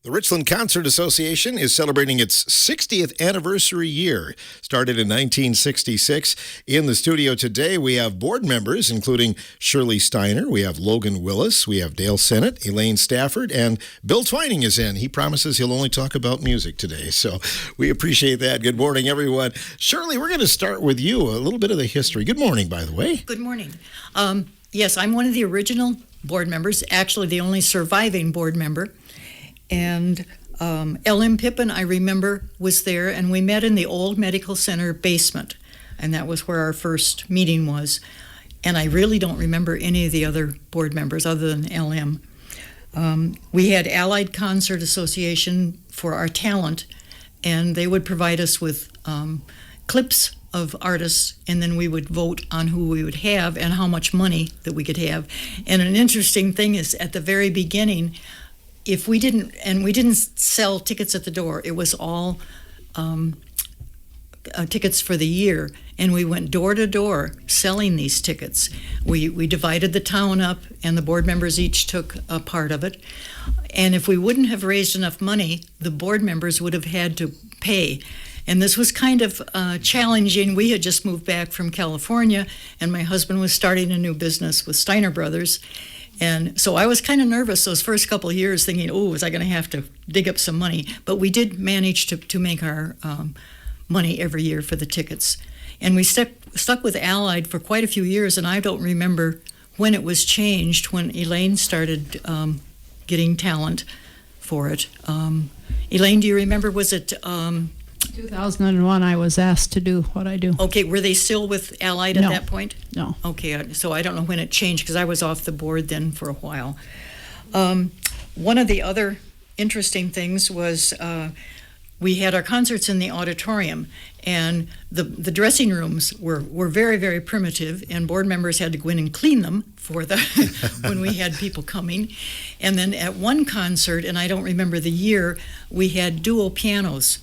The Richland Concert Association is celebrating its 60th anniversary year. Started in 1966. In the studio today, we have board members, including Shirley Steiner, we have Logan Willis, we have Dale Sennett, Elaine Stafford, and Bill Twining is in. He promises he'll only talk about music today, so we appreciate that. Good morning, everyone. Shirley, we're going to start with you, a little bit of the history. Good morning, by the way. Good morning. Yes, I'm one of the original board members, actually the only surviving board member. And L.M. Pippin, I remember, was there, and we met in the old medical center basement, and that was where our first meeting was. And I really don't remember any of the other board members other than L.M. We had Allied Concert Association for our talent, and they would provide us with clips of artists, and then we would vote on who we would have and how much money that we could have. And an interesting thing is, at the very beginning, if we didn't sell tickets at the door, it was all tickets for the year, and we went door to door selling these tickets. We divided the town up, and the board members each took a part of it. And if we wouldn't have raised enough money, the board members would have had to pay. And this was kind of challenging. We had just moved back from California, and my husband was starting a new business with Steiner Brothers. And so I was kind of nervous those first couple of years, thinking, was I going to have to dig up some money? But we did manage to make our money every year for the tickets. And we stuck with Allied for quite a few years, and I don't remember when it was changed, when Elaine started getting talent for it. Elaine, do you remember, was it... 2001, I was asked to do what I do. Okay, were they still with Allied at that point? No. Okay, so I don't know when it changed, because I was off the board then for a while. One of the other interesting things was we had our concerts in the auditorium, and the dressing rooms were very, very primitive, and board members had to go in and clean them for when we had people coming. And then at one concert, and I don't remember the year, we had dual pianos,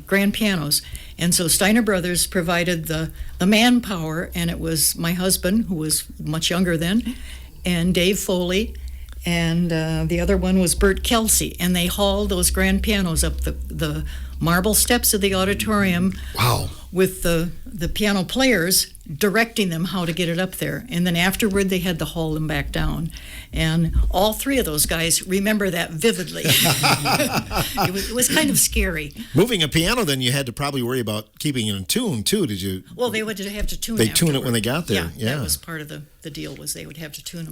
grand pianos, and so Steiner Brothers provided the manpower, and it was my husband, who was much younger then, and Dave Foley, and the other one was Bert Kelsey, and they hauled those grand pianos up the marble steps of the auditorium. Wow. With the piano players directing them how to get it up there, and then afterward they had to haul them back down. And all three of those guys remember that vividly. It was kind of scary. Moving a piano, then you had to probably worry about keeping it in tune, too, did you? Well, they would have to tune it. They tune it when they got there. Yeah, that was part of the deal, was they would have to tune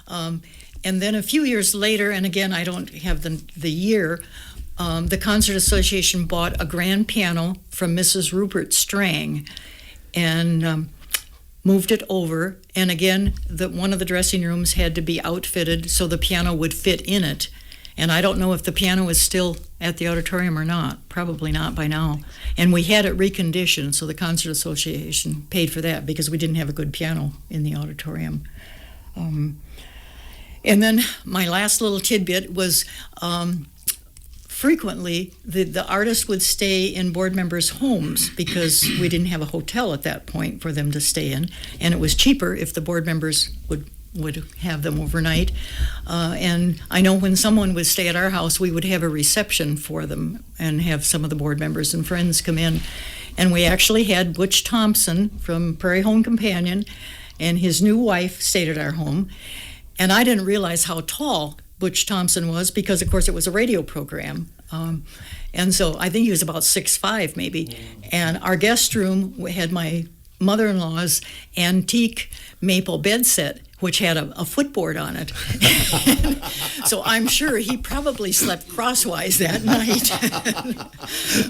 them. And then a few years later, and again, I don't have the year, the Concert Association bought a grand piano from Mrs. Rupert Strang and moved it over. And again, one of the dressing rooms had to be outfitted so the piano would fit in it. And I don't know if the piano is still at the auditorium or not. Probably not by now. And we had it reconditioned, so the Concert Association paid for that because we didn't have a good piano in the auditorium. And then my last little tidbit was frequently the artist would stay in board members' homes because we didn't have a hotel at that point for them to stay in, and it was cheaper if the board members would have them overnight. And I know when someone would stay at our house, we would have a reception for them and have some of the board members and friends come in. And we actually had Butch Thompson from Prairie Home Companion and his new wife stayed at our home. And I didn't realize how tall Butch Thompson was because, of course, it was a radio program. And so I think he was about 6'5", maybe. And our guest room had my mother-in-law's antique maple bed set, which had a footboard on it. So I'm sure he probably slept crosswise that night.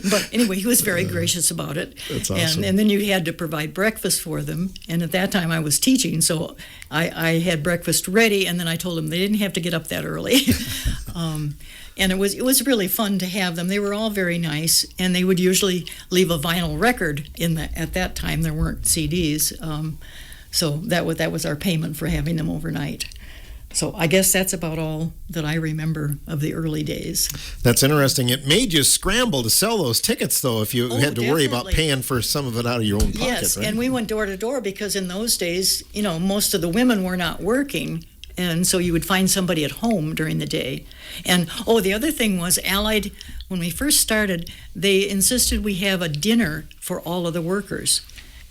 But anyway, he was very gracious about it. That's awesome. And then you had to provide breakfast for them. And at that time I was teaching, so I had breakfast ready, and then I told them they didn't have to get up that early. And it was really fun to have them. They were all very nice, and they would usually leave a vinyl record at that time. There weren't CDs. So that was our payment for having them overnight. So I guess that's about all that I remember of the early days. That's interesting. It made you scramble to sell those tickets, though, if you had to worry about paying for some of it out of your own pocket. Yes, right? And we went door to door because in those days, most of the women were not working. And so you would find somebody at home during the day. And, the other thing was Allied, when we first started, they insisted we have a dinner for all of the workers.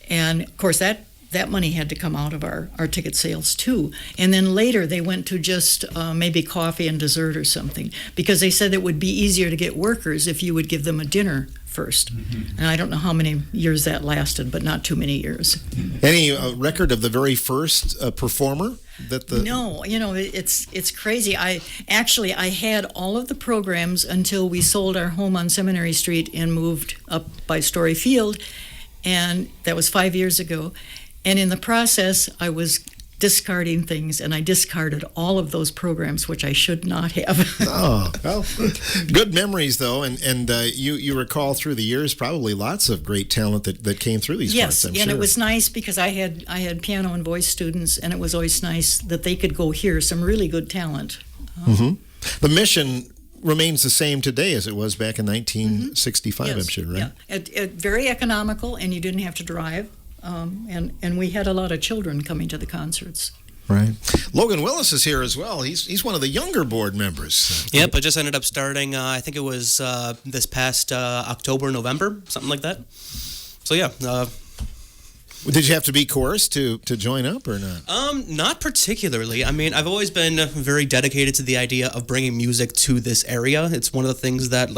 And, of course, that money had to come out of our ticket sales, too. And then later they went to just maybe coffee and dessert or something, because they said it would be easier to get workers if you would give them a dinner first. And I don't know how many years that lasted, but not too many years. Any record of the very first performer? No, it's crazy. I had all of the programs until we sold our home on Seminary Street and moved up by Story Field, and that was 5 years ago. And in the process, I was discarding things, and I discarded all of those programs, which I should not have. Oh, well, good memories, though, and you recall through the years probably lots of great talent that came through these parts, I'm sure. And it was nice because I had piano and voice students, and it was always nice that they could go hear some really good talent. The mission remains the same today as it was back in 1965, Yes. I'm sure, right? Yeah. Very economical, and you didn't have to drive. And we had a lot of children coming to the concerts. Right. Logan Willis is here as well. He's one of the younger board members. Yep, I just ended up starting, I think it was this past October, November, something like that. So yeah. Did you have to be coerced to join up or not? Not particularly. I mean, I've always been very dedicated to the idea of bringing music to this area. It's one of the things that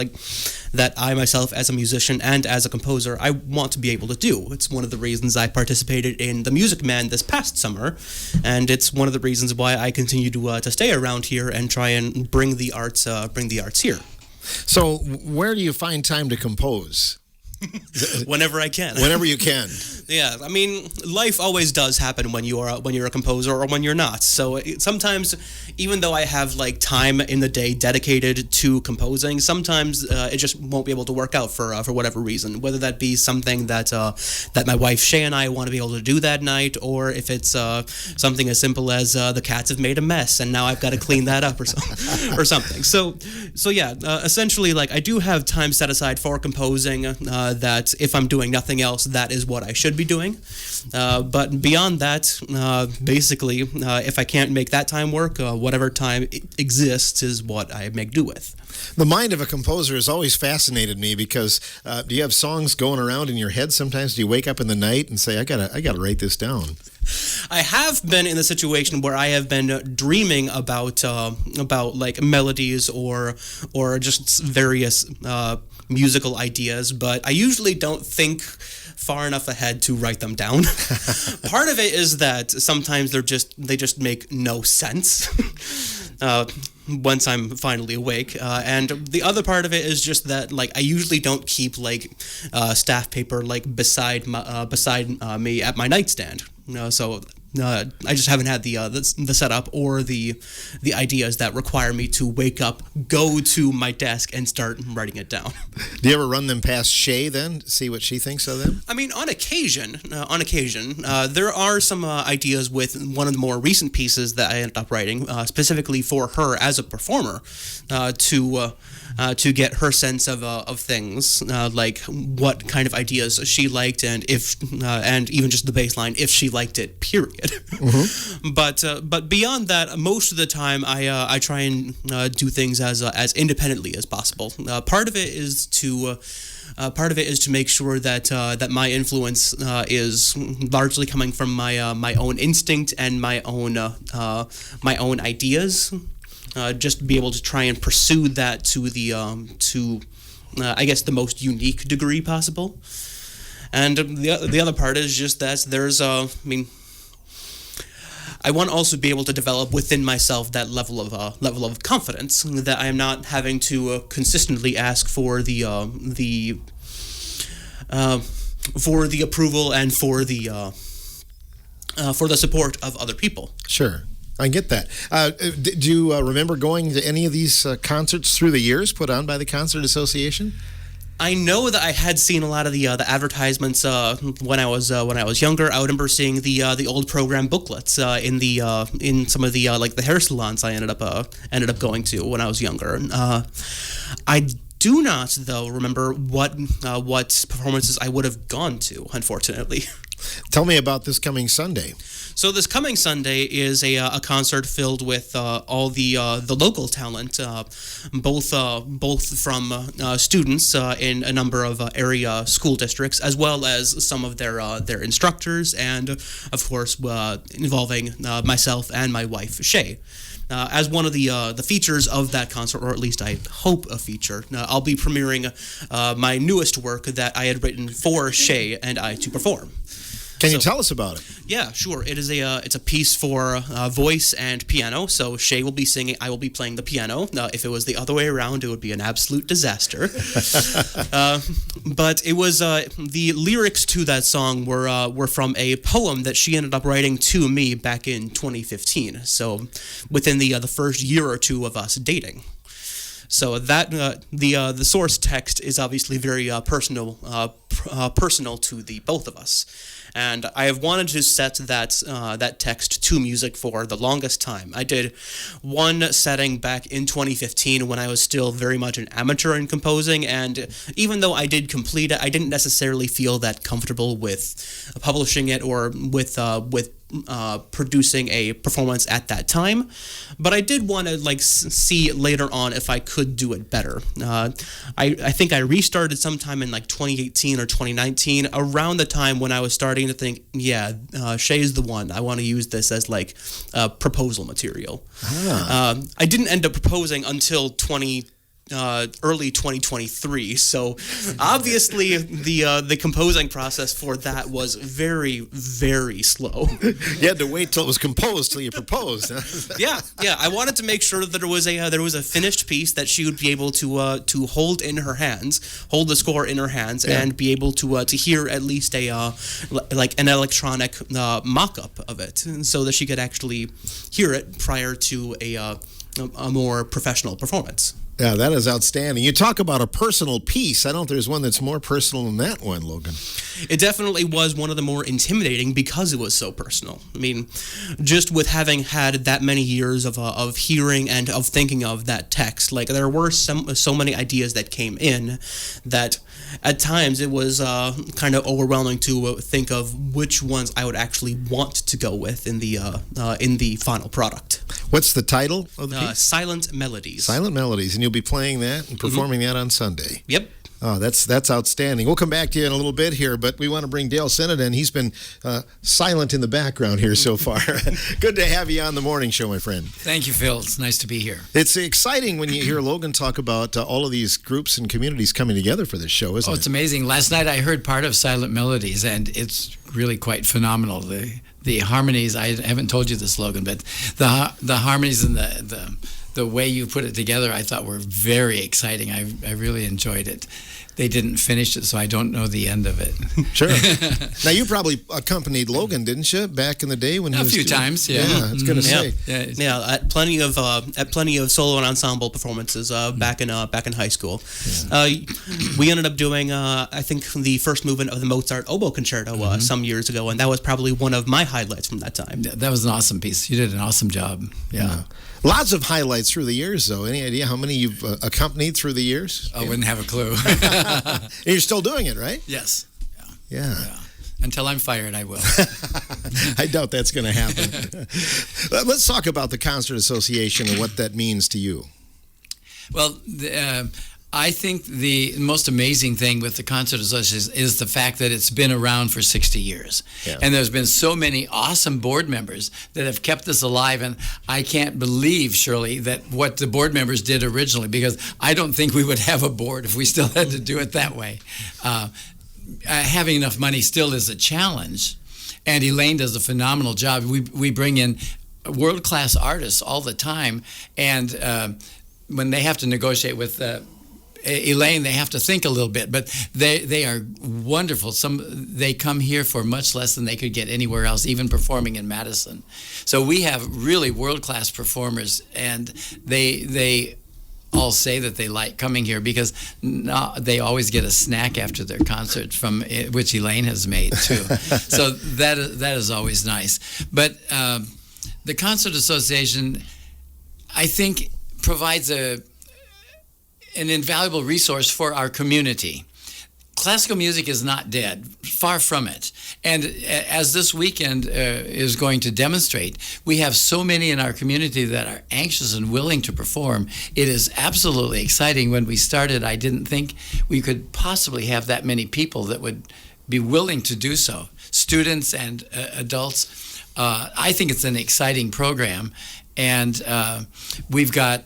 I myself, as a musician and as a composer, I want to be able to do. It's one of the reasons I participated in the Music Man this past summer, and it's one of the reasons why I continue to stay around here and try and bring the arts here. So, where do you find time to compose? Whenever I can. Whenever you can. Yeah, I mean, life always does happen when you're a composer or when you're not. So sometimes, even though I have like time in the day dedicated to composing, sometimes it just won't be able to work out for whatever reason. Whether that be something that my wife Shay and I want to be able to do that night, or if it's something as simple as the cats have made a mess and now I've got to clean that up or something. So yeah, essentially, like I do have time set aside for composing. That if I'm doing nothing else, that is what I should be doing. But beyond that, basically, if I can't make that time work, whatever time exists is what I make do with. The mind of a composer has always fascinated me because do you have songs going around in your head sometimes? Do you wake up in the night and say, I gotta write this down? I have been in a situation where I have been dreaming about like melodies or just various musical ideas, but I usually don't think far enough ahead to write them down. Part of it is that sometimes they just make no sense once I'm finally awake, and the other part of it is just that like I usually don't keep like staff paper like beside me at my nightstand. So I just haven't had the setup or the ideas that require me to wake up, go to my desk, and start writing it down. Do you ever run them past Shay then, see what she thinks of them? I mean, on occasion, there are some ideas with one of the more recent pieces that I ended up writing, specifically for her as a performer, to get her sense of things, like what kind of ideas she liked, and and even just the bass line, if she liked it, period. Mm-hmm. But beyond that, most of the time I try and do things as independently as possible. Part of it is to make sure that my influence is largely coming from my own instinct and my own ideas. Just be able to try and pursue that to I guess the most unique degree possible. And the other part is just that there's I want to also be able to develop within myself that level of confidence that I am not having to consistently ask for the approval and for the support of other people. Sure. I get that. Do you remember going to any of these concerts through the years put on by the Concert Association? I know that I had seen a lot of the advertisements when I was younger. I remember seeing the old program booklets in some of the like the hair salons I ended up going to when I was younger. I do not, though, remember what performances I would have gone to, unfortunately. Tell me about this coming Sunday. So this coming Sunday is a concert filled with all the local talent, both from students in a number of area school districts, as well as some of their instructors, and of course involving myself and my wife Shay. As one of the features of that concert, or at least I hope a feature, I'll be premiering my newest work that I had written for Shay and I to perform. Can you tell us about it? Yeah, sure. It's a piece for voice and piano. So Shay will be singing, I will be playing the piano. If it was the other way around, it would be an absolute disaster. But it was the lyrics to that song were from a poem that she ended up writing to me back in 2015. So within the first year or two of us dating. So that the source text is obviously very personal to the both of us, and I have wanted to set that text to music for the longest time. I did one setting back in 2015 when I was still very much an amateur in composing, and even though I did complete it, I didn't necessarily feel that comfortable with publishing it or with producing a performance at that time, but I did want to see later on if I could do it better. I think I restarted sometime in 2018 or 2019, around the time when I was starting to think, Shay's the one. I want to use this as proposal material. I didn't end up proposing until early 2023. So obviously the composing process for that was very, very slow. You had to wait till it was composed till you proposed. Yeah. I wanted to make sure that there was a finished piece that she would be able to hold in her hands, hold the score in her hands, and be able to hear at least an electronic mock-up of it, so that she could actually hear it prior to a more professional performance. Yeah, that is outstanding. You talk about a personal piece. I don't think there's one that's more personal than that one, Logan. It definitely was one of the more intimidating because it was so personal. I mean, just with having had that many years of hearing and of thinking of that text, there were so many ideas that came in that at times it was kind of overwhelming to think of which ones I would actually want to go with in the final product. What's the title of the piece? Silent Melodies. Silent Melodies, and you'll be playing that and performing that on Sunday. Yep. Oh, that's outstanding. We'll come back to you in a little bit here, but we want to bring Dale Sinnott in. He's been silent in the background here so far. Good to have you on the morning show, my friend. Thank you, Phil. It's nice to be here. It's exciting when you hear Logan talk about all of these groups and communities coming together for this show, isn't it? Oh, it's amazing. Last night I heard part of Silent Melodies, and it's really quite phenomenal. The harmonies, I haven't told you this, Logan, but the harmonies and the way you put it together, I thought were very exciting. I really enjoyed it. They didn't finish it, so I don't know the end of it. Sure. Now, you probably accompanied Logan, didn't you, back in the day when he was a few times? Yeah. Yeah, I was going to say. Yeah, at plenty of solo and ensemble performances back in high school. Yeah. We ended up doing I think the first movement of the Mozart oboe concerto some years ago, and that was probably one of my highlights from that time. That was an awesome piece. You did an awesome job. Yeah. Lots of highlights through the years, though. Any idea how many you've accompanied through the years? I wouldn't have a clue. And you're still doing it, right? Yes. Yeah. Until I'm fired, I will. I doubt that's going to happen. Let's talk about the Concert Association and what that means to you. Well, I think the most amazing thing with the Concert Association is the fact that it's been around for 60 years. Yeah. And there's been so many awesome board members that have kept this alive. And I can't believe, Shirley, that what the board members did originally, because I don't think we would have a board if we still had to do it that way. Having enough money still is a challenge. And Elaine does a phenomenal job. We bring in world-class artists all the time. And when they have to negotiate with Elaine, they have to think a little bit, but they are wonderful. They come here for much less than they could get anywhere else, even performing in Madison. So we have really world-class performers, and they all say that they like coming here because they always get a snack after their concert from which Elaine has made too. So that is always nice. But the Concert Association, I think, provides an invaluable resource for our community. classical music is not dead, far from it. And as this weekend is going to demonstrate, we have so many in our community that are anxious and willing to perform. It is absolutely exciting. When we started, I didn't think we could possibly have that many people that would be willing to do so, students and adults. I think it's an exciting program, and we've got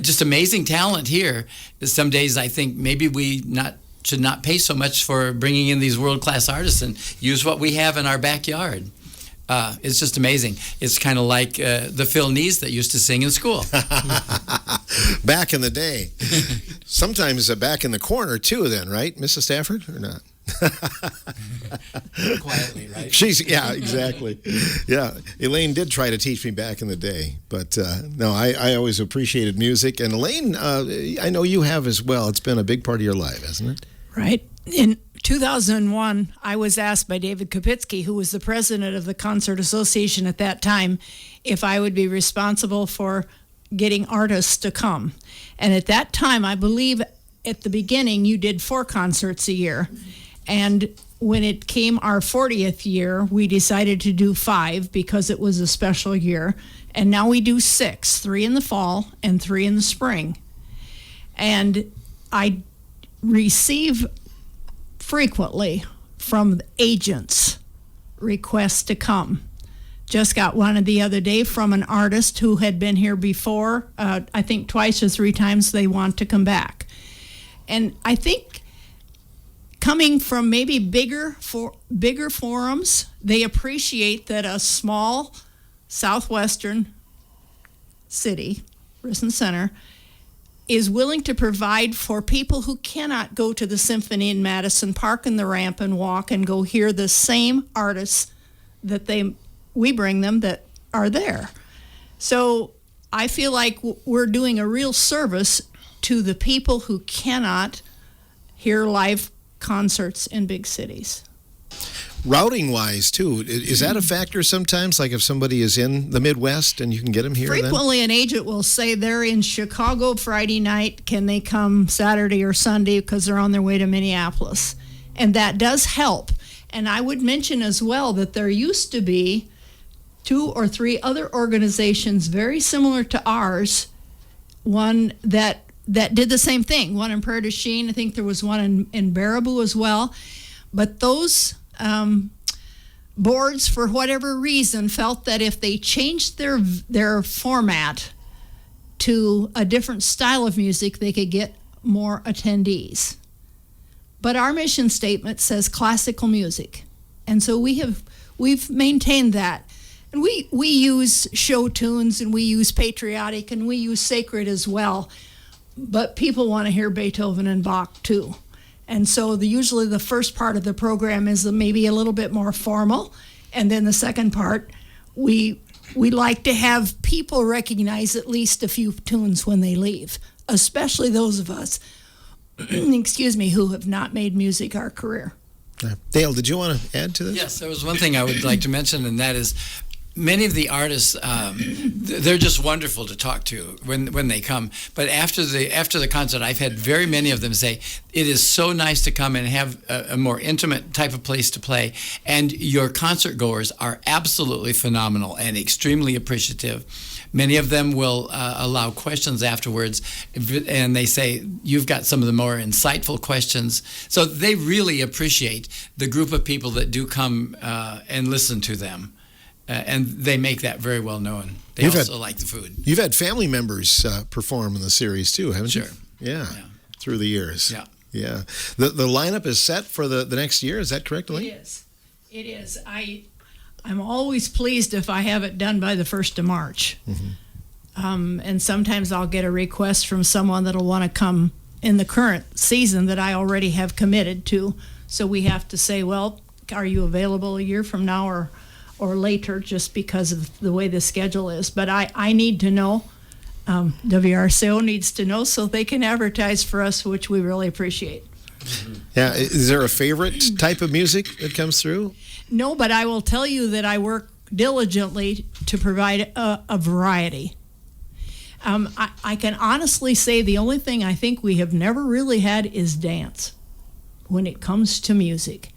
just amazing talent here. Some days I think maybe we should not pay so much for bringing in these world-class artists and use what we have in our backyard. It's just amazing. It's kind of like the Phil Nees that used to sing in school. Back in the day. Sometimes back in the corner, too, then, right, Mrs. Stafford, or not? Quietly, right? Yeah, exactly. Yeah, Elaine did try to teach me back in the day, but no, I always appreciated music. And Elaine, I know you have as well. It's been a big part of your life, hasn't it? Right. In 2001, I was asked by David Kapitsky, who was the president of the Concert Association at that time, if I would be responsible for getting artists to come. And at that time, I believe at the beginning, you did 4 concerts a year. And when it came our 40th year, we decided to do 5 because it was a special year. And now we do 6, 3 in the fall and 3 in the spring. And I receive frequently from agents requests to come. Just got one the other day from an artist who had been here before. I think twice or 3 times they want to come back. And I think coming from maybe bigger forums, they appreciate that a small southwestern city, Richland Center, is willing to provide for people who cannot go to the symphony in Madison, park in the ramp and walk and go hear the same artists that we bring them that are there. So I feel like we're doing a real service to the people who cannot hear live concerts in big cities. Routing wise, too, is that a factor sometimes? Like if somebody is in the Midwest and you can get them here? Frequently, an agent will say they're in Chicago Friday night. Can they come Saturday or Sunday because they're on their way to Minneapolis? And that does help. And I would mention as well that there used to be 2 or 3 other organizations very similar to ours, one that did the same thing. One in Prairie du Chien. I think there was one in Baraboo as well. But those boards, for whatever reason, felt that if they changed their format to a different style of music, they could get more attendees. But our mission statement says classical music, and so we've maintained that. And we use show tunes, and we use patriotic, and we use sacred as well. But people want to hear Beethoven and Bach too. And so usually the first part of the program is maybe a little bit more formal. And then the second part, we like to have people recognize at least a few tunes when they leave, especially those of us, who have not made music our career. Dale, did you want to add to this? Yes, there was one thing I would like to mention, and that is many of the artists, they're just wonderful to talk to when they come. But after the concert, I've had very many of them say, it is so nice to come and have a more intimate type of place to play. And your concert goers are absolutely phenomenal and extremely appreciative. Many of them will allow questions afterwards, and they say, you've got some of the more insightful questions. So they really appreciate the group of people that do come and listen to them. And they make that very well known. They also like the food. You've had family members perform in the series too, haven't you? Sure. Yeah. Through the years. Yeah. Yeah. The lineup is set for the next year. Is that correct, Elaine? It is. I'm always pleased if I have it done by the 1st of March. Mm-hmm. And sometimes I'll get a request from someone that'll want to come in the current season that I already have committed to. So we have to say, well, are you available a year from now or later, just because of the way the schedule is. But I need to know, WRCO needs to know, so they can advertise for us, which we really appreciate. Yeah, is there a favorite type of music that comes through? No, but I will tell you that I work diligently to provide a variety. I can honestly say the only thing I think we have never really had is dance. when it comes to music.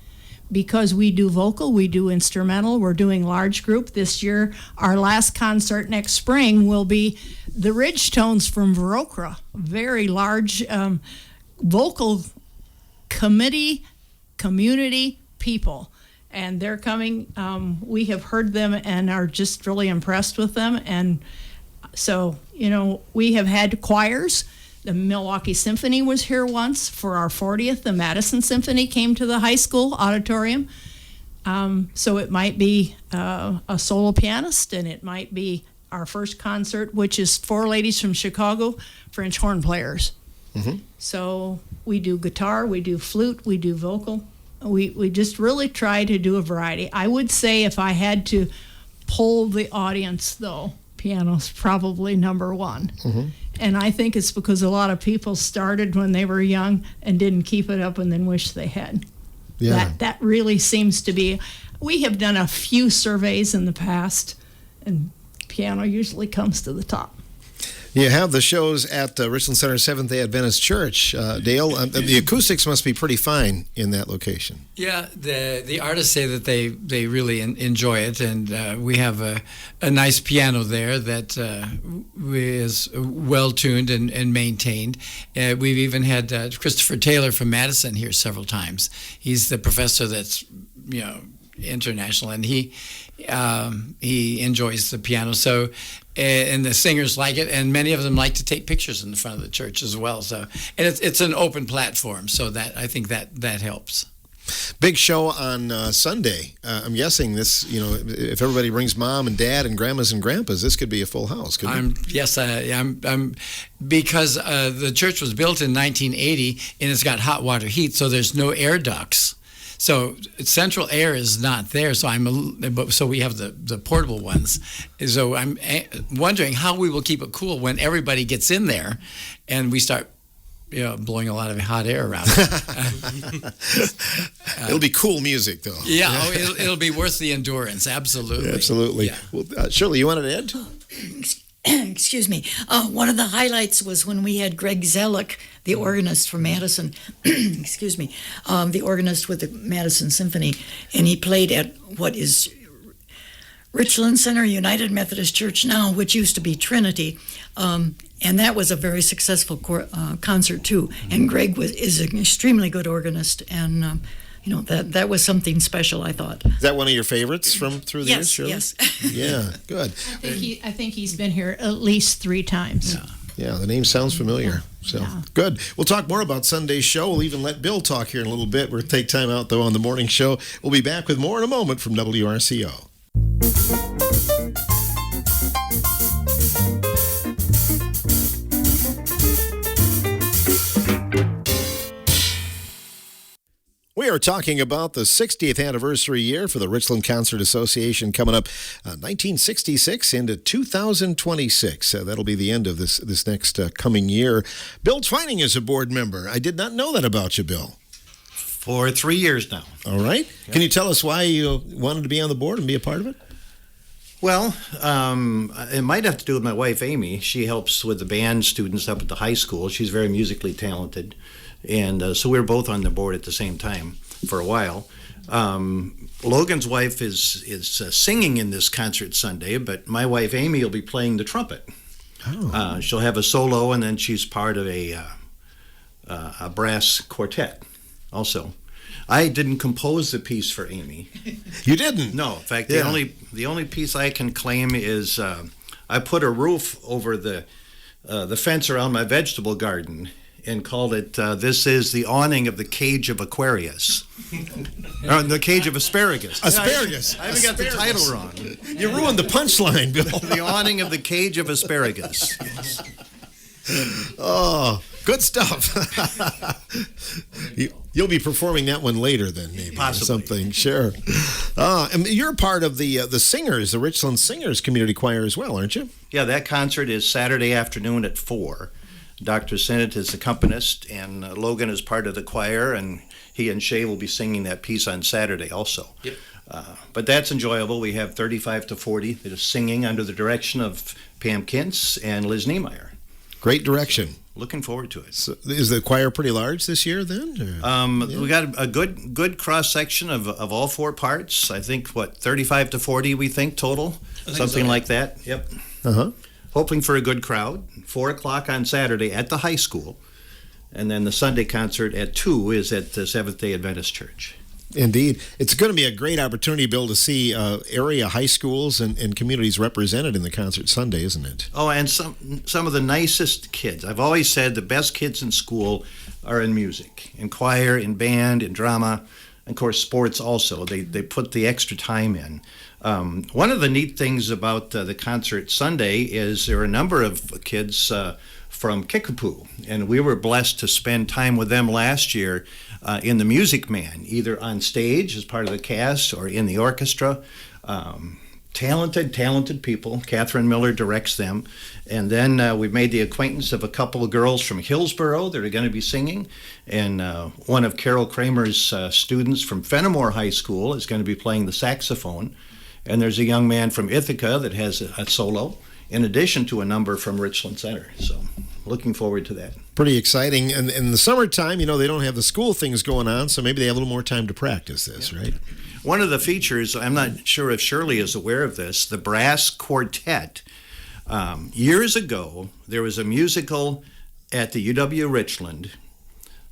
Because we do vocal, we do instrumental, we're doing large group. This year, our last concert next spring will be the Ridgetones from Verokra, very large vocal community people. And they're coming. We have heard them and are just really impressed with them. And so, we have had choirs. The Milwaukee Symphony was here once for our 40th. The Madison Symphony came to the high school auditorium. So it might be a solo pianist, and it might be our first concert, which is 4 ladies from Chicago, French horn players. Mm-hmm. So we do guitar, we do flute, we do vocal. We just really try to do a variety. I would say if I had to poll the audience, though, piano's probably number one. Mm-hmm. And I think it's because a lot of people started when they were young and didn't keep it up and then wish they had. Yeah. That really seems to be. We have done a few surveys in the past, and piano usually comes to the top. You have the shows at Richland Center Seventh-day Adventist Church. Dale, the acoustics must be pretty fine in that location. Yeah, the artists say that they really enjoy it, and we have a nice piano there that is well tuned and maintained. We've even had Christopher Taylor from Madison here several times. He's the professor that's international, and he enjoys the piano. So, and the singers like it, and many of them like to take pictures in the front of the church as well. So, and it's an open platform, so that I think that helps. Big show on Sunday. I'm guessing this, if everybody brings mom and dad and grandmas and grandpas, this could be a full house, couldn't it? Yes, I'm because the church was built in 1980 and it's got hot water heat, so there's no air ducts. So central air is not there. So so we have the portable ones. So I'm wondering how we will keep it cool when everybody gets in there, and we start blowing a lot of hot air around. It'll be cool music, though. Yeah, it'll be worth the endurance. Absolutely. Absolutely. Yeah. Well, Shirley, you wanted to add to it? Excuse me. One of the highlights was when we had Greg Zellick, the organist from Madison, excuse me, the organist with the Madison Symphony, and he played at what is Richland Center United Methodist Church now, which used to be Trinity, and that was a very successful concert too. And Greg is an extremely good organist, and that was something special, I thought. Is that one of your favorites from through the years, Shirley? Yes. Yeah, good. I think he's been here at least 3 times. Yeah, the name sounds familiar. So good. We'll talk more about Sunday's show. We'll even let Bill talk here in a little bit. We'll take time out, though, on the morning show. We'll be back with more in a moment from WRCO. We are talking about the 60th anniversary year for the Richland Concert Association coming up 1966 into 2026. That'll be the end of this next coming year. Bill Twining is a board member. I did not know that about you, Bill. For 3 years now. All right. Yep. Can you tell us why you wanted to be on the board and be a part of it? Well, it might have to do with my wife, Amy. She helps with the band students up at the high school. She's very musically talented. And so we were both on the board at the same time for a while. Logan's wife is singing in this concert Sunday, but my wife, Amy, will be playing the trumpet. Oh. She'll have a solo, and then she's part of a brass quartet also. I didn't compose the piece for Amy. You didn't? No. In fact, the only piece I can claim is I put a roof over the fence around my vegetable garden and called it, this is the awning of the cage of Aquarius. Or the cage of asparagus. Asparagus. I even got the title wrong. You ruined the punchline, Bill. The awning of the cage of asparagus. Oh, good stuff. You'll be performing that one later then, maybe. Possibly. Or something, sure. And you're part of the Singers, the Richland Singers Community Choir as well, aren't you? Yeah, that concert is Saturday afternoon at 4. Dr. Sinnott is accompanist, and Logan is part of the choir, and he and Shay will be singing that piece on Saturday also. Yep. But that's enjoyable. We have 35 to 40 that are singing under the direction of Pam Kintz and Liz Niemeyer. Great direction. looking forward to it. So is the choir pretty large this year then? We got a good cross section of all four parts. I think 35 to 40 we think total, something like that. Yep. Hoping for a good crowd. 4:00 on Saturday at the high school, and then the Sunday concert at 2 is at the Seventh Day Adventist Church. Indeed. It's going to be a great opportunity, Bill, to see area high schools and communities represented in the concert Sunday, isn't it? Oh, and some of the nicest kids. I've always said the best kids in school are in music, in choir, in band, in drama, and of course sports also. They put the extra time in. One of the neat things about the concert Sunday is there are a number of kids from Kickapoo, and we were blessed to spend time with them last year in the Music Man, either on stage as part of the cast or in the orchestra. Talented people. Catherine Miller directs them. And then we've made the acquaintance of a couple of girls from Hillsborough that are going to be singing. And one of Carol Kramer's students from Fenimore High School is going to be playing the saxophone. And there's a young man from Ithaca that has a solo, in addition to a number from Richland Center. So looking forward to that. Pretty exciting. And in the summertime, they don't have the school things going on, so maybe they have a little more time to practice this, right? One of the features, I'm not sure if Shirley is aware of this, the brass quartet. Years ago, there was a musical at the UW Richland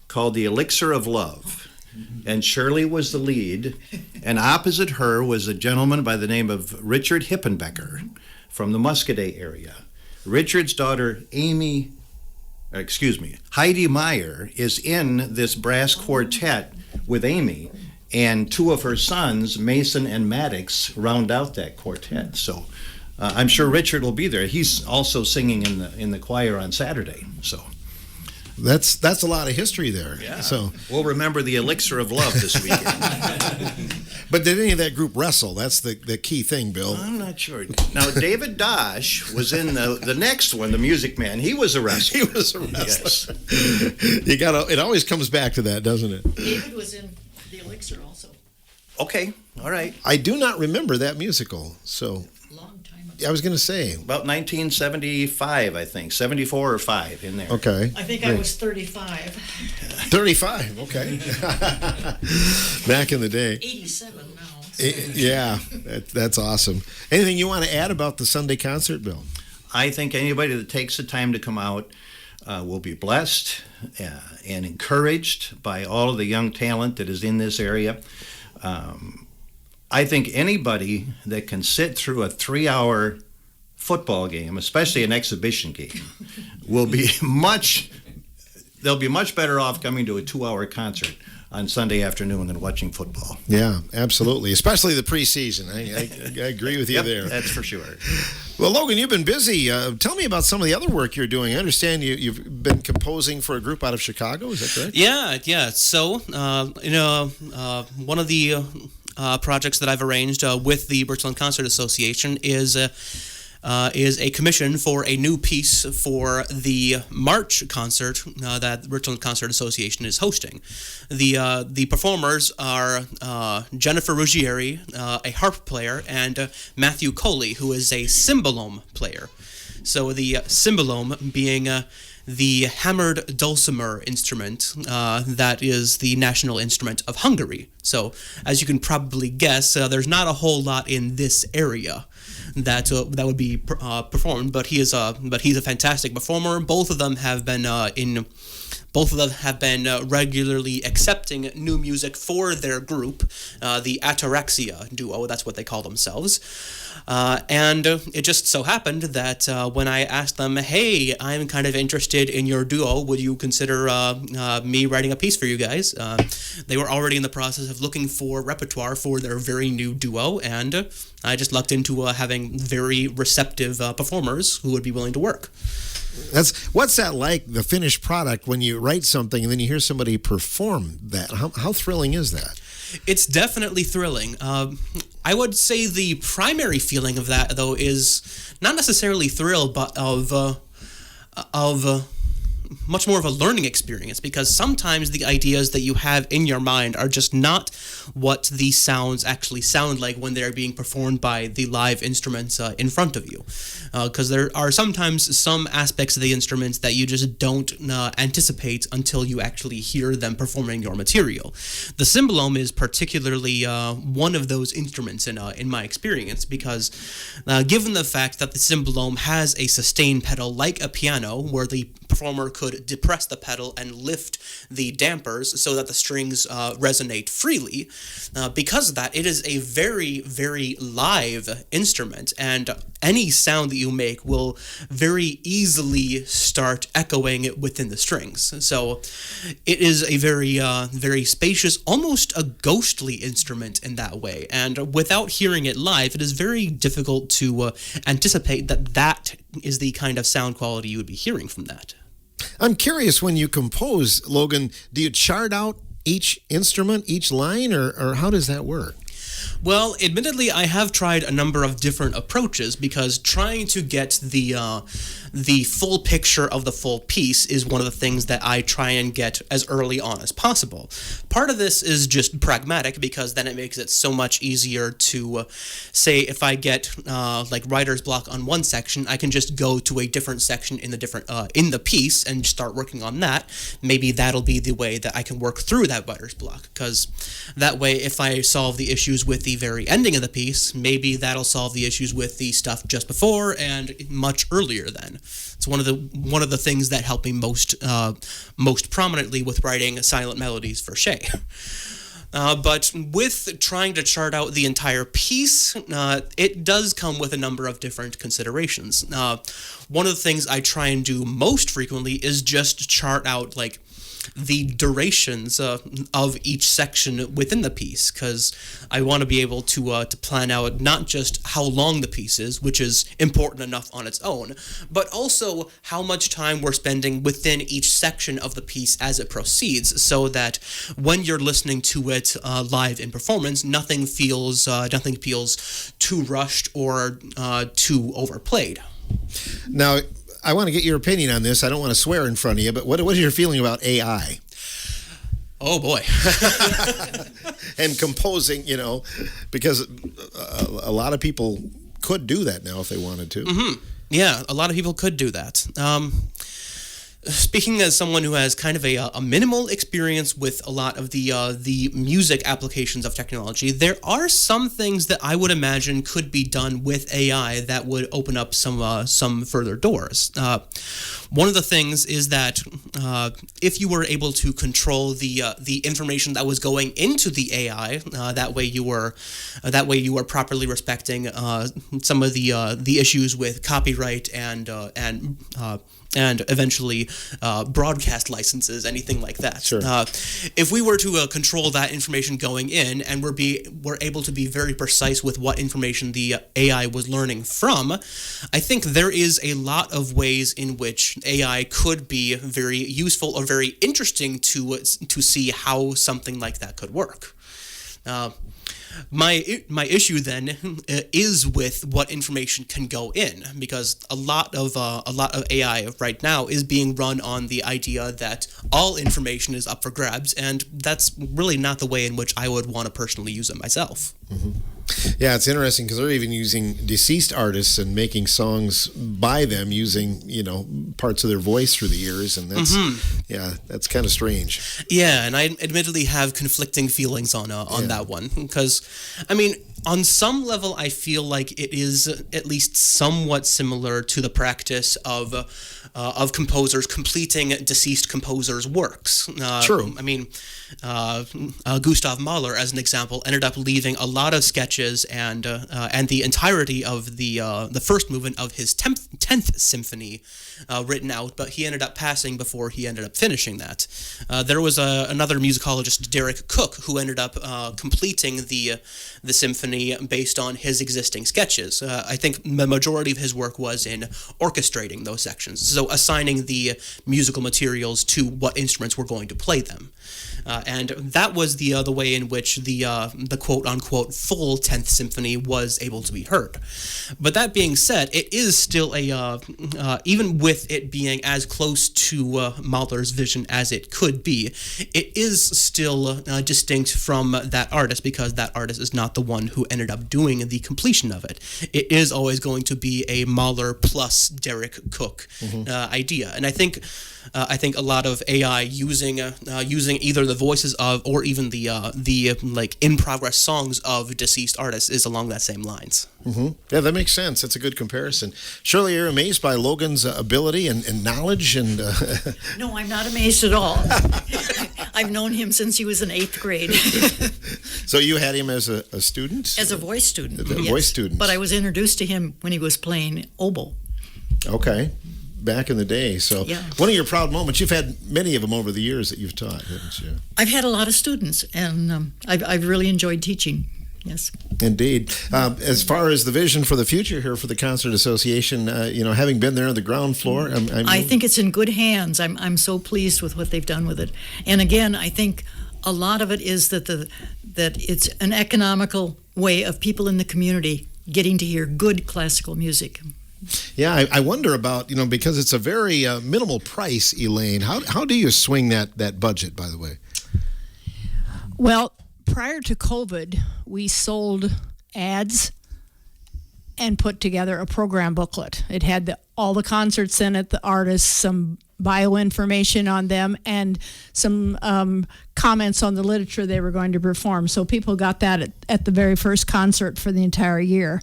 called The Elixir of Love. And Shirley was the lead, and opposite her was a gentleman by the name of Richard Hippenbecker from the Muscadet area. Richard's daughter, Heidi Meyer, is in this brass quartet with Amy, and two of her sons, Mason and Maddox, round out that quartet. So I'm sure Richard will be there. He's also singing in the choir on Saturday. So that's a lot of history there. yeah, So we'll remember the Elixir of Love this weekend. But did any of that group wrestle? That's the key thing, Bill. I'm not sure. Now, David Dosh was in the next one, the Music Man. He was a wrestler. He was a wrestler. Yes. It always comes back to that, doesn't it? David was in the Elixir also. Okay, all right. I do not remember that musical, so Long time ago. I was going to say. About 1975, I think. 74 or 5 in there. Okay. I think I was 35. 35, okay. Back in the day. 87 now. Yeah, that's awesome. Anything you want to add about the Sunday concert, Bill? I think anybody that takes the time to come out will be blessed and encouraged by all of the young talent that is in this area. I think anybody that can sit through a 3-hour football game, especially an exhibition game, they'll be much better off coming to a 2-hour concert on Sunday afternoon than watching football. Yeah, absolutely. Especially the preseason. I agree with you Yep, there. that's for sure. Well, Logan, you've been busy. Tell me about some of the other work you're doing. I understand you've been composing for a group out of Chicago. Is that correct? Yeah. So, one of the projects that I've arranged with the Richland Concert Association is a commission for a new piece for the March concert that Richland Concert Association is hosting. The performers are Jennifer Ruggieri, a harp player, and Matthew Coley, who is a cymbalom player. So the cymbalom being the hammered dulcimer instrument that is the national instrument of Hungary. So, as you can probably guess, there's not a whole lot in this area that would be performed. But he's a fantastic performer. Both of them have been regularly accepting new music for their group, the Ataraxia duo. That's what they call themselves. And it just so happened that when I asked them, hey, I'm kind of interested in your duo, would you consider me writing a piece for you guys? They were already in the process of looking for repertoire for their very new duo, and I just lucked into having very receptive performers who would be willing to work. What's that like, the finished product, when you write something and then you hear somebody perform that? How thrilling is that? It's definitely thrilling. I would say the primary feeling of that, though, is not necessarily thrill, but of much more of a learning experience, because sometimes the ideas that you have in your mind are just not what the sounds actually sound like when they're being performed by the live instruments in front of you. Because there are sometimes some aspects of the instruments that you just don't anticipate until you actually hear them performing your material. The cymbalom is particularly one of those instruments in my experience, because given the fact that the cymbalom has a sustain pedal like a piano, where the performer could depress the pedal and lift the dampers so that the strings resonate freely, because of that, it is a very, very live instrument, and any sound that you make will very easily start echoing within the strings. So it is a very, very spacious, almost a ghostly instrument in that way. And without hearing it live, it is very difficult to anticipate that that is the kind of sound quality you would be hearing from that. I'm curious, when you compose, Logan, do you chart out each instrument, each line, or how does that work? Well, admittedly, I have tried a number of different approaches, because trying to get the full picture of the full piece is one of the things that I try and get as early on as possible. Part of this is just pragmatic, because then it makes it so much easier to say, if I get like writer's block on one section, I can just go to a different section in the piece and start working on that. Maybe that'll be the way that I can work through that writer's block, because that way, if I solve the issues with the very ending of the piece, maybe that'll solve the issues with the stuff just before and much earlier then. It's one of the things that helped me most prominently with writing Silent Melodies for Shay. But with trying to chart out the entire piece, it does come with a number of different considerations. One of the things I try and do most frequently is just chart out like the durations of each section within the piece, because I want to be able to plan out not just how long the piece is, which is important enough on its own, but also how much time we're spending within each section of the piece as it proceeds, so that when you're listening to it live in performance, nothing feels too rushed or too overplayed. Now, I want to get your opinion on this. I don't want to swear in front of you, but what is your feeling about AI? Oh, boy. And composing, because a lot of people could do that now if they wanted to. Mm-hmm. Yeah, a lot of people could do that. Speaking as someone who has kind of a minimal experience with a lot of the music applications of technology, there are some things that I would imagine could be done with AI that would open up some further doors. One of the things is that if you were able to control the information that was going into the AI, that way you were properly respecting some of the issues with copyright and eventually broadcast licenses, anything like that. Sure. If we were to control that information going in, and we're able to be very precise with what information the AI was learning from, I think there is a lot of ways in which AI could be very useful or very interesting to see how something like that could work. My issue then is with what information can go in, because a lot of AI right now is being run on the idea that all information is up for grabs, and that's really not the way in which I would want to personally use it myself. Mm-hmm. Yeah, it's interesting because they're even using deceased artists and making songs by them using, parts of their voice through the years, and that's that's kind of strange. Yeah, and I admittedly have conflicting feelings on that one, because I mean, on some level, I feel like it is at least somewhat similar to the practice of composers completing deceased composers' works. True. I mean, Gustav Mahler, as an example, ended up leaving a lot of sketches and the entirety of the first movement of his 10th symphony written out, but he ended up passing before he ended up finishing that. There was another musicologist, Derek Cook, who ended up completing the symphony based on his existing sketches. I think the majority of his work was in orchestrating those sections, so assigning the musical materials to what instruments were going to play them. And that was the way in which the quote-unquote full 10th Symphony was able to be heard. But that being said, it is still even with it being as close to Mahler's vision as it could be, it is still distinct from that artist, because that artist is not the one who ended up doing the completion of it. It is always going to be a Mahler plus Derek Cook idea. And I think a lot of AI using either the voices of or even the like in progress songs of deceased artists is along that same lines. Yeah, that makes sense. That's a good comparison. Surely you're amazed by Logan's ability and knowledge and. No, I'm not amazed at all. I've known him since he was in 8th grade. So you had him as a student? As a voice student. A voice student. But I was introduced to him when he was playing oboe. Okay. Back in the day. So Yeah. one of your proud moments, you've had many of them over the years that you've taught, haven't you? I've had a lot of students, and I've really enjoyed teaching. Yes. Indeed. As far as the vision for the future here for the Concert Association, having been there on the ground floor, I think it's in good hands. I'm so pleased with what they've done with it. And again, I think a lot of it is that it's an economical way of people in the community getting to hear good classical music. Yeah, I wonder about, because it's a very minimal price, Elaine. How do you swing that budget, by the way? Well, prior to COVID, we sold ads and put together a program booklet. It had all the concerts in it, the artists, some bio information on them, and some comments on the literature they were going to perform. So people got that at the very first concert for the entire year.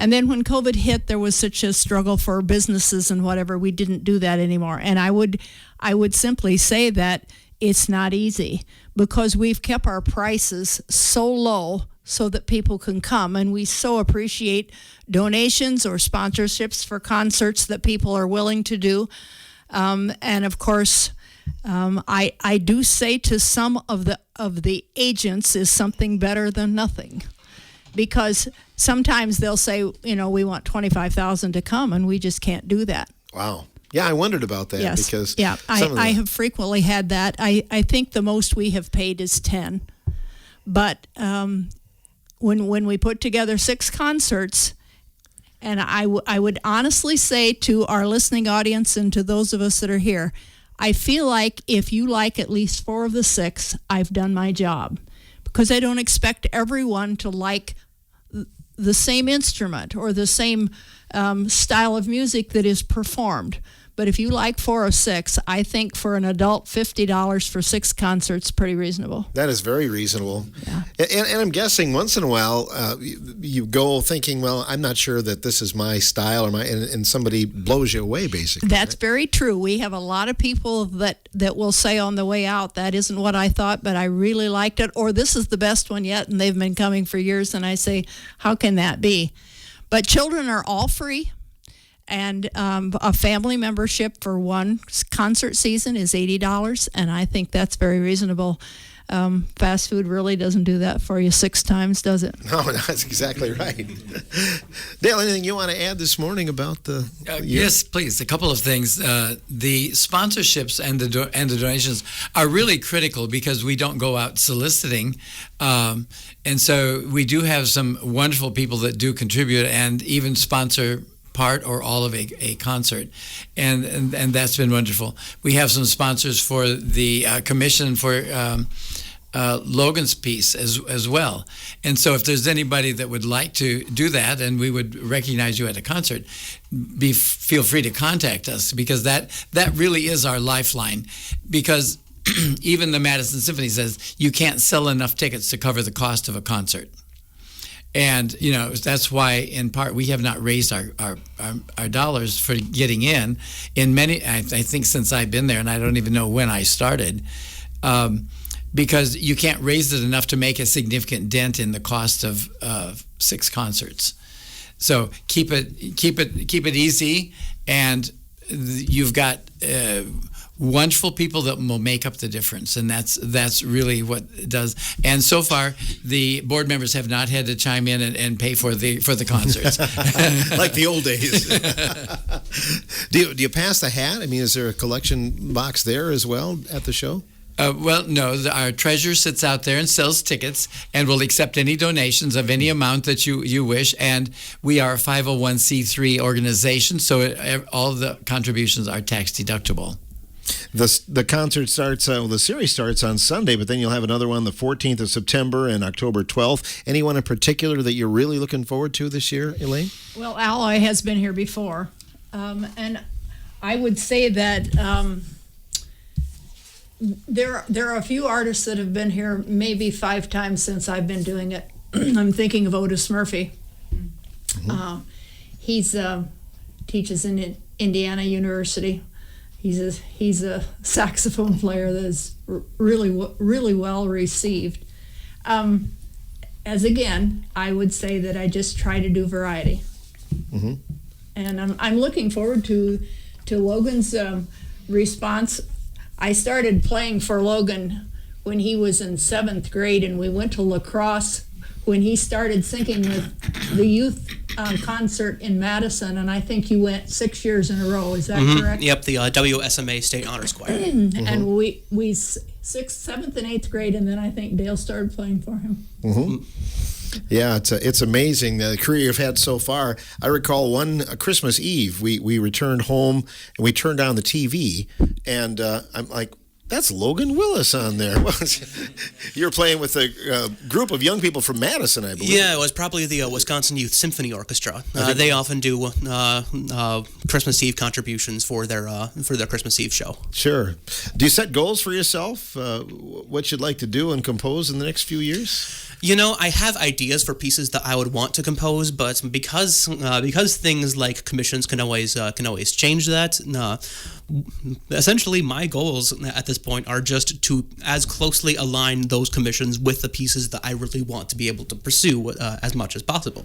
And then when COVID hit, there was such a struggle for businesses and whatever, we didn't do that anymore. And I would simply say that it's not easy, because we've kept our prices so low so that people can come, and we so appreciate donations or sponsorships for concerts that people are willing to do. And of course, I do say to some of the agents, is something better than nothing, because sometimes they'll say, we want 25,000 to come, and we just can't do that. Wow. Yeah, I wondered about that. Yes. Because I have frequently had that. I think the most we have paid is 10. But when we put together 6 concerts, and I would honestly say to our listening audience and to those of us that are here, I feel like if you like at least 4 of the 6, I've done my job. Because I don't expect everyone to like the same instrument or the same style of music that is performed. But if you like 4 or 6, I think for an adult, $50 for 6 concerts, pretty reasonable. That is very reasonable. Yeah. And I'm guessing once in a while you go thinking, well, I'm not sure that this is my style, and somebody blows you away, basically. That's right? very true. We have a lot of people that will say on the way out, that isn't what I thought, but I really liked it, or this is the best one yet, and they've been coming for years, and I say, how can that be? But children are all free. And a family membership for one concert season is $80, and I think that's very reasonable. Fast food really doesn't do that for you 6 times, does it? No, that's exactly right. Dale, anything you want to add this morning about the year? Yes, please. A couple of things. The sponsorships and the donations are really critical, because we don't go out soliciting. And so we do have some wonderful people that do contribute and even sponsor part or all of a concert, and that's been wonderful. We have some sponsors for the commission for Logan's piece as well, and so if there's anybody that would like to do that, and we would recognize you at a concert, feel free to contact us, because that really is our lifeline. Because even the Madison Symphony says you can't sell enough tickets to cover the cost of a concert. And that's why, in part, we have not raised our dollars for getting in many. I think since I've been there, and I don't even know when I started, because you can't raise it enough to make a significant dent in the cost of 6 concerts. So keep it easy, and you've got wonderful people that will make up the difference, and that's really what it does. And so far, the board members have not had to chime in and pay for the concerts, like the old days. Do you pass the hat? I mean, is there a collection box there as well at the show? Well, no. Our treasurer sits out there and sells tickets and will accept any donations of any amount that you wish. And we are a 501c3 organization, so all the contributions are tax deductible. The concert starts, the series starts on Sunday, but then you'll have another one the 14th of September and October 12th. Anyone in particular that you're really looking forward to this year, Elaine? Well, Alloy has been here before. And I would say that there are a few artists that have been here maybe 5 times since I've been doing it. I'm thinking of Otis Murphy. Mm-hmm. He's teaches in Indiana University. He's a saxophone player that's really well received. As again, I would say that I just try to do variety. Mm-hmm. And I'm looking forward to Logan's response. I started playing for Logan when he was in 7th grade, and we went to lacrosse when he started singing with the youth concert in Madison, and I think you went 6 years in a row. Is that correct? Yep, the WSMA State Honors Choir. And we 6th, 7th, and 8th grade, and then I think Dale started playing for him. Mm-hmm. Yeah, it's amazing the career you've had so far. I recall one Christmas Eve, we returned home and we turned on the TV, and I'm like, that's Logan Willis on there. You're playing with a group of young people from Madison, I believe. Yeah, it was probably the Wisconsin Youth Symphony Orchestra. They often do Christmas Eve contributions for their Christmas Eve show. Sure. Do you set goals for yourself? What you'd like to do and compose in the next few years? You know, I have ideas for pieces that I would want to compose, but because things like commissions can always change that. Essentially, my goals at this point are just to as closely align those commissions with the pieces that I really want to be able to pursue as much as possible.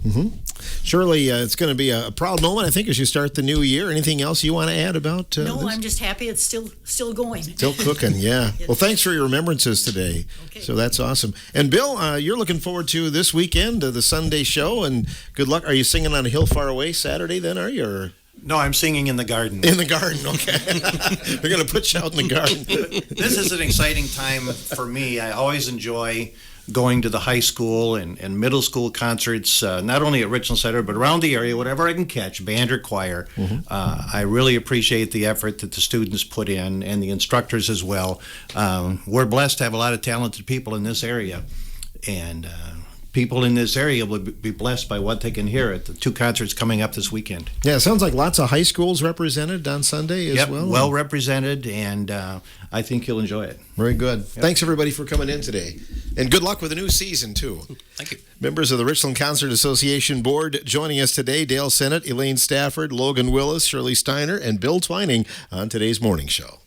Mm-hmm. Surely it's going to be a proud moment, I think, as you start the new year. Anything else you want to add about No, this? I'm just happy it's still going. Still cooking, yeah. Well, thanks for your remembrances today. Okay. So that's awesome. And Bill, you're looking forward to this weekend, the Sunday show, and good luck. Are you singing on a hill far away Saturday then, are you? Or? No, I'm singing in the garden. In the garden, okay. We're going to put you out in the garden. This is an exciting time for me. I always enjoy going to the high school and middle school concerts, not only at Richland Center, but around the area, whatever I can catch, band or choir. Mm-hmm. I really appreciate the effort that the students put in and the instructors as well. We're blessed to have a lot of talented people in this area, and people in this area will be blessed by what they can hear at the 2 concerts coming up this weekend. Yeah, it sounds like lots of high schools represented on Sunday as well. Well represented, and I think you'll enjoy it. Very good. Yep. Thanks, everybody, for coming in today. And good luck with the new season, too. Thank you. Members of the Richland Concert Association Board joining us today, Dale Sennett, Elaine Stafford, Logan Willis, Shirley Steiner, and Bill Twining on today's morning show.